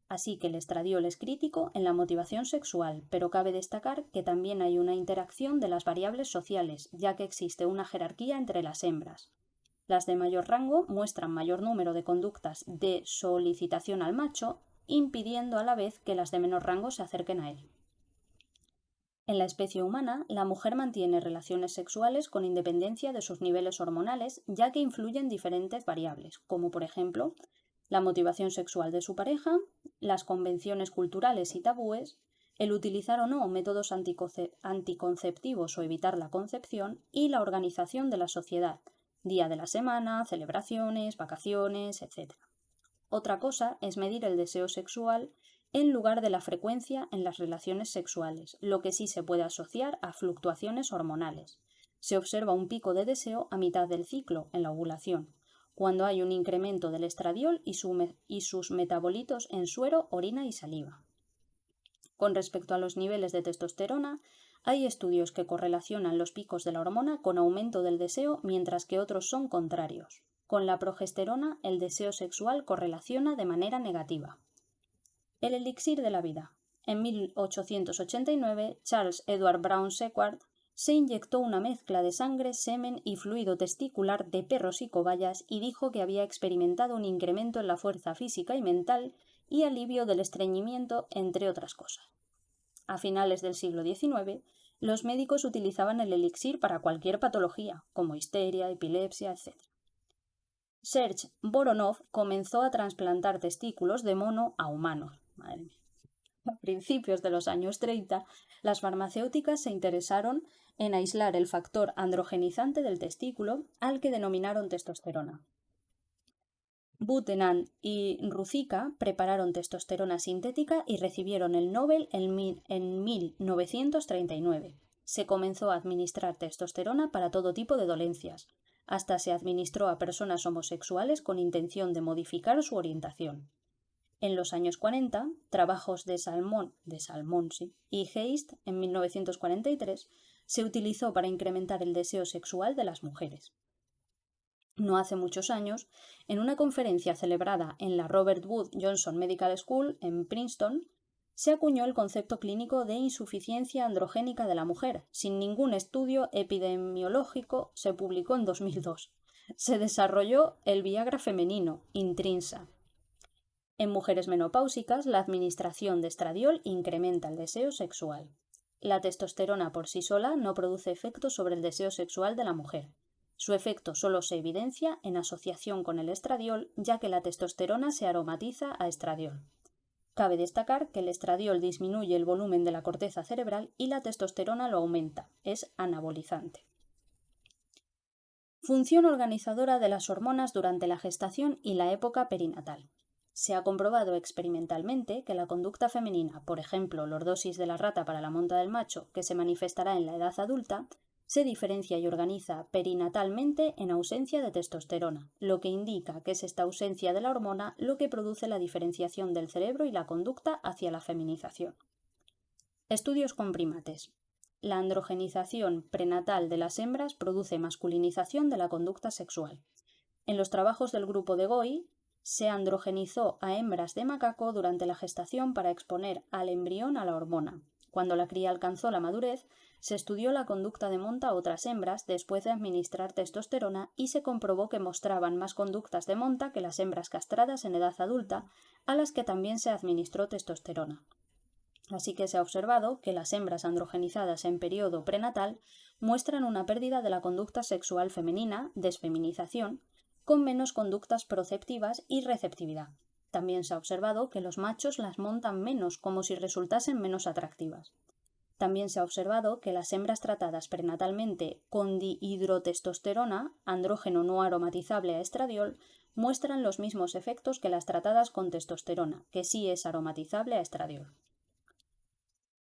Así que el estradiol es crítico en la motivación sexual, pero cabe destacar que también hay una interacción de las variables sociales, ya que existe una jerarquía entre las hembras. Las de mayor rango muestran mayor número de conductas de solicitación al macho, impidiendo a la vez que las de menor rango se acerquen a él. En la especie humana, la mujer mantiene relaciones sexuales con independencia de sus niveles hormonales, ya que influyen diferentes variables, como por ejemplo la motivación sexual de su pareja, las convenciones culturales y tabúes, el utilizar o no métodos anticonceptivos o evitar la concepción y la organización de la sociedad, día de la semana, celebraciones, vacaciones, etc. Otra cosa es medir el deseo sexual en lugar de la frecuencia en las relaciones sexuales, lo que sí se puede asociar a fluctuaciones hormonales. Se observa un pico de deseo a mitad del ciclo, en la ovulación, cuando hay un incremento del estradiol y sus metabolitos en suero, orina y saliva. Con respecto a los niveles de testosterona, hay estudios que correlacionan los picos de la hormona con aumento del deseo, mientras que otros son contrarios. Con la progesterona, el deseo sexual correlaciona de manera negativa. El elixir de la vida. En 1889, Charles Edward Brown Sequard se inyectó una mezcla de sangre, semen y fluido testicular de perros y cobayas y dijo que había experimentado un incremento en la fuerza física y mental y alivio del estreñimiento, entre otras cosas. A finales del siglo XIX, los médicos utilizaban el elixir para cualquier patología, como histeria, epilepsia, etc. Serge Voronov comenzó a trasplantar testículos de mono a humanos. Madre mía. A principios de los años 30, las farmacéuticas se interesaron en aislar el factor androgenizante del testículo, al que denominaron testosterona. Butenandt y Ruzicka prepararon testosterona sintética y recibieron el Nobel en 1939. Se comenzó a administrar testosterona para todo tipo de dolencias. Hasta se administró a personas homosexuales con intención de modificar su orientación. En los años 40, trabajos de Salmon y Heist en 1943 se utilizó para incrementar el deseo sexual de las mujeres. No hace muchos años, en una conferencia celebrada en la Robert Wood Johnson Medical School en Princeton, se acuñó el concepto clínico de insuficiencia androgénica de la mujer. Sin ningún estudio epidemiológico, se publicó en 2002. Se desarrolló el Viagra femenino, Intrinsa. En mujeres menopáusicas, la administración de estradiol incrementa el deseo sexual. La testosterona por sí sola no produce efecto sobre el deseo sexual de la mujer. Su efecto solo se evidencia en asociación con el estradiol, ya que la testosterona se aromatiza a estradiol. Cabe destacar que el estradiol disminuye el volumen de la corteza cerebral y la testosterona lo aumenta, es anabolizante. Función organizadora de las hormonas durante la gestación y la época perinatal. Se ha comprobado experimentalmente que la conducta femenina, por ejemplo, lordosis de la rata para la monta del macho, que se manifestará en la edad adulta, se diferencia y organiza perinatalmente en ausencia de testosterona, lo que indica que es esta ausencia de la hormona lo que produce la diferenciación del cerebro y la conducta hacia la feminización. Estudios con primates. La androgenización prenatal de las hembras produce masculinización de la conducta sexual. En los trabajos del grupo de Goi, se androgenizó a hembras de macaco durante la gestación para exponer al embrión a la hormona. Cuando la cría alcanzó la madurez, se estudió la conducta de monta a otras hembras después de administrar testosterona y se comprobó que mostraban más conductas de monta que las hembras castradas en edad adulta, a las que también se administró testosterona. Así que se ha observado que las hembras androgenizadas en periodo prenatal muestran una pérdida de la conducta sexual femenina, desfeminización, con menos conductas proceptivas y receptividad. También se ha observado que los machos las montan menos, como si resultasen menos atractivas. También se ha observado que las hembras tratadas prenatalmente con dihidrotestosterona, andrógeno no aromatizable a estradiol, muestran los mismos efectos que las tratadas con testosterona, que sí es aromatizable a estradiol.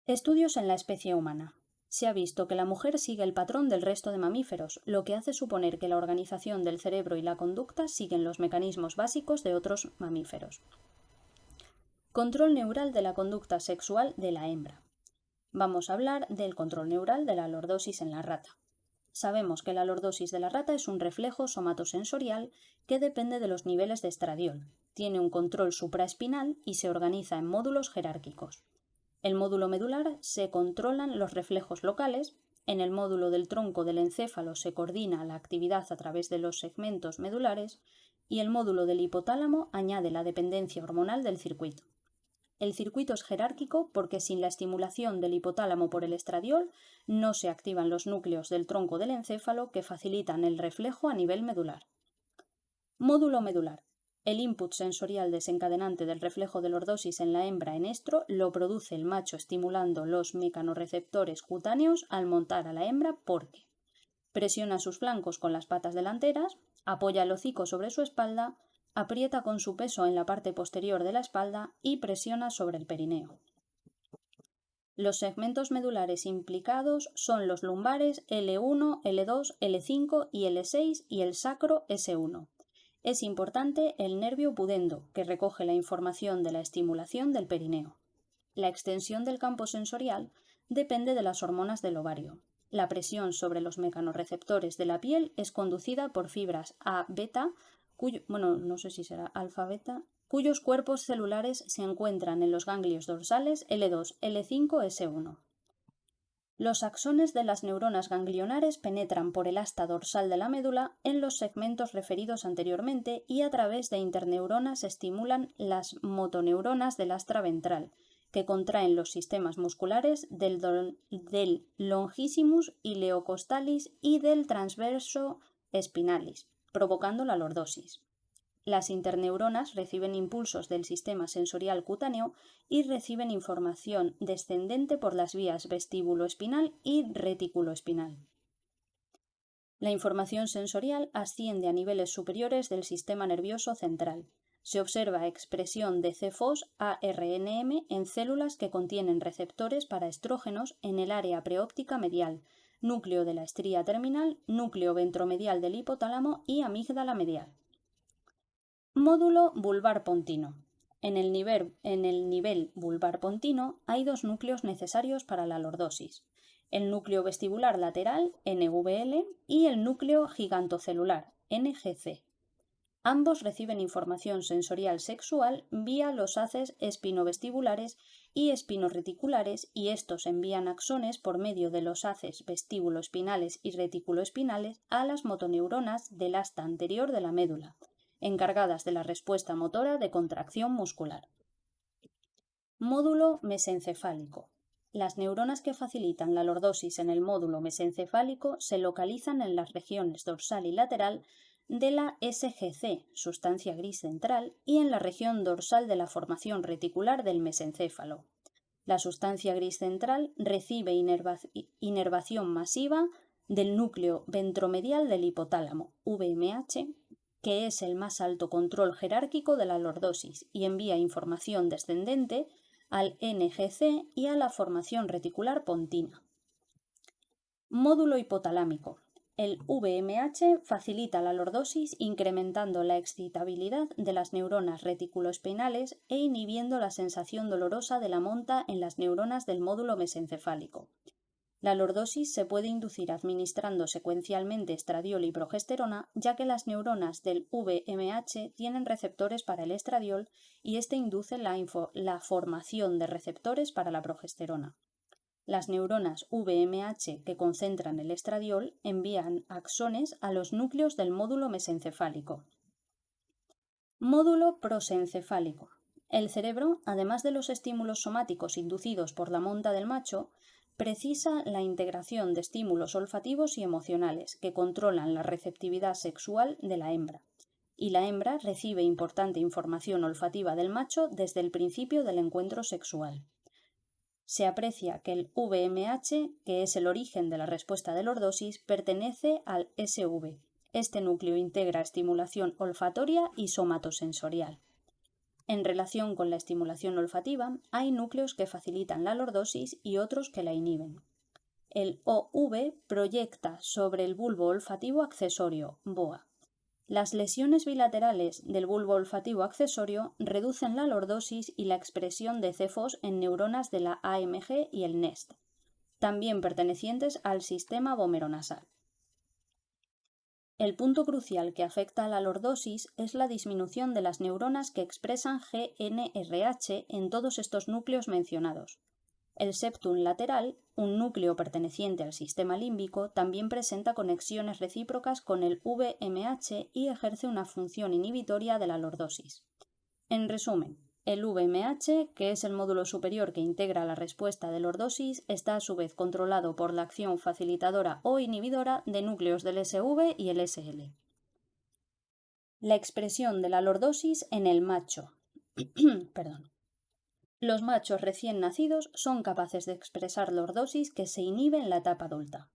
Estudios en la especie humana. Se ha visto que la mujer sigue el patrón del resto de mamíferos, lo que hace suponer que la organización del cerebro y la conducta siguen los mecanismos básicos de otros mamíferos. Control neural de la conducta sexual de la hembra. Vamos a hablar del control neural de la lordosis en la rata. Sabemos que la lordosis de la rata es un reflejo somatosensorial que depende de los niveles de estradiol. Tiene un control supraespinal y se organiza en módulos jerárquicos. El módulo medular se controlan los reflejos locales, en el módulo del tronco del encéfalo se coordina la actividad a través de los segmentos medulares y el módulo del hipotálamo añade la dependencia hormonal del circuito. El circuito es jerárquico porque sin la estimulación del hipotálamo por el estradiol no se activan los núcleos del tronco del encéfalo que facilitan el reflejo a nivel medular. Módulo medular. El input sensorial desencadenante del reflejo de lordosis en la hembra en estro lo produce el macho estimulando los mecanorreceptores cutáneos al montar a la hembra porque presiona sus flancos con las patas delanteras, apoya el hocico sobre su espalda, aprieta con su peso en la parte posterior de la espalda y presiona sobre el perineo. Los segmentos medulares implicados son los lumbares L1, L2, L5 y L6 y el sacro S1. Es importante el nervio pudendo, que recoge la información de la estimulación del perineo. La extensión del campo sensorial depende de las hormonas del ovario. La presión sobre los mecanorreceptores de la piel es conducida por fibras A-beta, alfa-beta, cuyos cuerpos celulares se encuentran en los ganglios dorsales L2, L5, S1. Los axones de las neuronas ganglionares penetran por el asta dorsal de la médula en los segmentos referidos anteriormente y a través de interneuronas estimulan las motoneuronas del astra ventral, que contraen los sistemas musculares del longissimus ileocostalis y del transverso spinalis, provocando la lordosis. Las interneuronas reciben impulsos del sistema sensorial cutáneo y reciben información descendente por las vías vestíbulo-espinal y retículo-espinal. La información sensorial asciende a niveles superiores del sistema nervioso central. Se observa expresión de CFOS-ARNM en células que contienen receptores para estrógenos en el área preóptica medial, núcleo de la estría terminal, núcleo ventromedial del hipotálamo y amígdala medial. Módulo vulvar pontino. En el nivel vulvar pontino hay dos núcleos necesarios para la lordosis: el núcleo vestibular lateral, NVL, y el núcleo gigantocelular, NGC. Ambos reciben información sensorial sexual vía los haces espinovestibulares y espinoreticulares y estos envían axones por medio de los haces vestíbulo-espinales y retículo-espinales a las motoneuronas del asta anterior de la médula, encargadas de la respuesta motora de contracción muscular. Módulo mesencefálico. Las neuronas que facilitan la lordosis en el módulo mesencefálico se localizan en las regiones dorsal y lateral de la SGC, sustancia gris central, y en la región dorsal de la formación reticular del mesencéfalo. La sustancia gris central recibe inervación masiva del núcleo ventromedial del hipotálamo, VMH, que es el más alto control jerárquico de la lordosis, y envía información descendente al NGC y a la formación reticular pontina. Módulo hipotalámico. El VMH facilita la lordosis incrementando la excitabilidad de las neuronas reticuloespinales e inhibiendo la sensación dolorosa de la monta en las neuronas del módulo mesencefálico. La lordosis se puede inducir administrando secuencialmente estradiol y progesterona, ya que las neuronas del VMH tienen receptores para el estradiol y este induce la formación de receptores para la progesterona. Las neuronas VMH que concentran el estradiol envían axones a los núcleos del módulo mesencefálico. Módulo prosencefálico. El cerebro, además de los estímulos somáticos inducidos por la monta del macho, precisa la integración de estímulos olfativos y emocionales que controlan la receptividad sexual de la hembra, y la hembra recibe importante información olfativa del macho desde el principio del encuentro sexual. Se aprecia que el VMH, que es el origen de la respuesta de lordosis, pertenece al SV. Este núcleo integra estimulación olfatoria y somatosensorial. En relación con la estimulación olfativa, hay núcleos que facilitan la lordosis y otros que la inhiben. El OV proyecta sobre el bulbo olfativo accesorio, BOA. Las lesiones bilaterales del bulbo olfativo accesorio reducen la lordosis y la expresión de cefos en neuronas de la AMG y el NEST, también pertenecientes al sistema vomeronasal. El punto crucial que afecta a la lordosis es la disminución de las neuronas que expresan GNRH en todos estos núcleos mencionados. El septum lateral, un núcleo perteneciente al sistema límbico, también presenta conexiones recíprocas con el VMH y ejerce una función inhibitoria de la lordosis. En resumen, el VMH, que es el módulo superior que integra la respuesta de lordosis, está a su vez controlado por la acción facilitadora o inhibidora de núcleos del SV y el SL. La expresión de la lordosis en el macho. Los machos recién nacidos son capaces de expresar lordosis que se inhibe en la etapa adulta.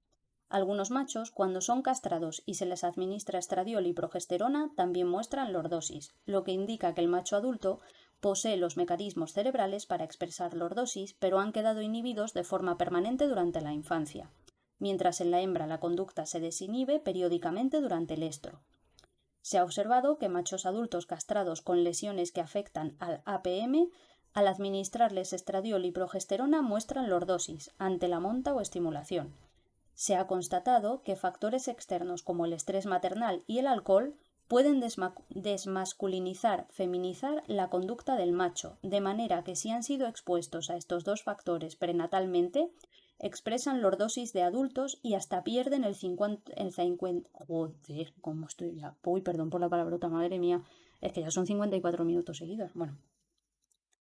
Algunos machos, cuando son castrados y se les administra estradiol y progesterona, también muestran lordosis, lo que indica que el macho adulto posee los mecanismos cerebrales para expresar lordosis, pero han quedado inhibidos de forma permanente durante la infancia, mientras en la hembra la conducta se desinhibe periódicamente durante el estro. Se ha observado que machos adultos castrados con lesiones que afectan al APM, al administrarles estradiol y progesterona, muestran lordosis ante la monta o estimulación. Se ha constatado que factores externos como el estrés maternal y el alcohol pueden desmasculinizar, feminizar la conducta del macho, de manera que si han sido expuestos a estos dos factores prenatalmente, expresan lordosis de adultos y hasta pierden el 50... Joder, ¿cómo estoy ya? Uy, perdón por la palabrota, madre mía. Es que ya son 54 minutos seguidos. Bueno,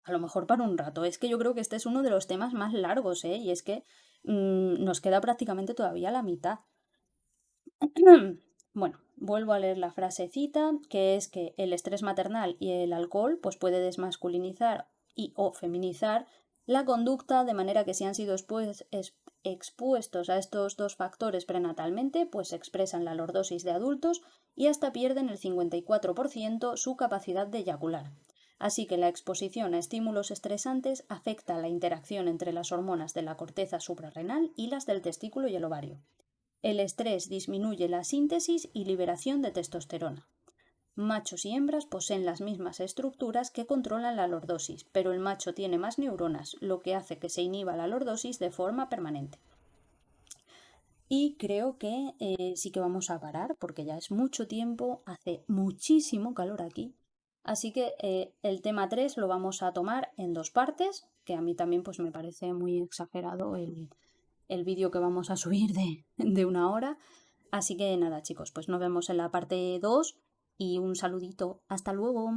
a lo mejor para un rato. Es que yo creo que este es uno de los temas más largos, ¿eh? Y es que nos queda prácticamente todavía la mitad. Bueno, vuelvo a leer la frasecita, que es que el estrés maternal y el alcohol pues puede desmasculinizar y o feminizar la conducta, de manera que si han sido expuestos a estos dos factores prenatalmente, pues expresan la lordosis de adultos y hasta pierden el 54% su capacidad de eyacular. Así que la exposición a estímulos estresantes afecta la interacción entre las hormonas de la corteza suprarrenal y las del testículo y el ovario. El estrés disminuye la síntesis y liberación de testosterona. Machos y hembras poseen las mismas estructuras que controlan la lordosis, pero el macho tiene más neuronas, lo que hace que se inhiba la lordosis de forma permanente. Y creo que sí que vamos a parar, porque ya es mucho tiempo, hace muchísimo calor aquí. Así que el tema 3 lo vamos a tomar en dos partes, que a mí también pues me parece muy exagerado el vídeo que vamos a subir de 1 hora. Así que nada, chicos, pues nos vemos en la parte 2 y un saludito. Hasta luego.